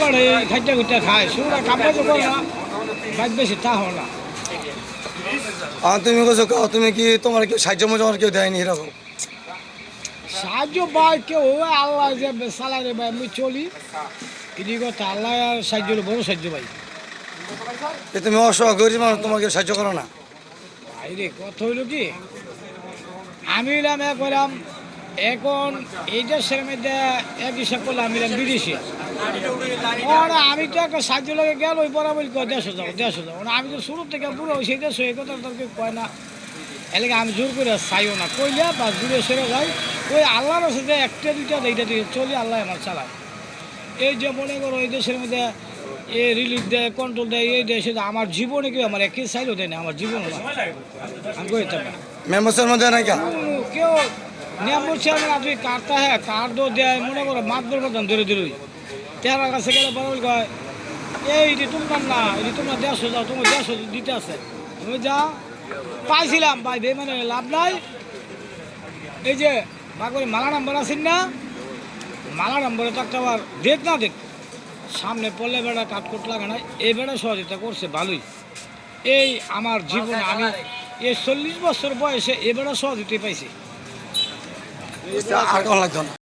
পোলারে খাইটা খুঁটটা খায় শুরুটা কামড়া তো করে না বাইক বেশি তা হল না। তুমি বলছো তুমি কি তোমার কেউ সাহায্য মজা কেউ দেয়নি এরকম? সাহায্য ভাই কেউ আল্লাহ যে চালাই রে ভাই আমি চলি এদিকে কথা আল্লাহ আর সাহায্য হলো বড় সাহায্য ভাই। তুমি অসহায় গরিব মানুষ তোমাকে সাহায্য করো না? ভাই রে কথা হইল কি আমি এলাম এক হলাম এখন এই দেশের মধ্যে এক হিসাব করলে আমি এলাম বিদেশি। আমি তো একটা সাহায্য লাগে গেল ওই বরাবর দেশে যাবো আমি তো শুরু থেকে পুরো সেই দেশ এই কথা তোকে কয় না এলাকা আমি জোর করে চাইও না কইলে বা দূরে সেরে যাই ওই আল্লাহর সাথে একটা দুইটা এইটা দিয়ে চলি আল্লাহ আমার চালায়। এই যে মনে করো এই দেশের মধ্যে এ রিলিফ দেয় কন্ট্রোল দেয় এই দেশে আমার জীবনে কেউ আমার একই চাইলেও দেয় না আমার জীবনও না আমি কইতাম না মেম্বারের মধ্যে নাই কেউ নিয়ম চেয়ারম্যান আপনি কার্ডটা হ্যাঁ কার্ড দেয় মনে করো মাতবর প্রধান ধরে ধরে তেরার কাছে গেলে বড় কয় এইটি তোমার না এটি তোমরা দেড়শো যাও তোমার 150 দিতে আছে তুমি যাও পাইছিলাম ভাই মানে লাভ নাই। এই যে বাগরে মালা নাম্বার আছেন না মালা নাম্বারে তো একটা আবার দেখ না দেখ সামনে পড়লে বেড়া কাটকুট লাগে না এই বেড়া সহযোগিতা করছে ভালোই। এই আমার জীবনে আমি এই 40 বছর বয়সে এ বেড়া সহযোগিতা পাইছি। আর কেমন লাগতো না?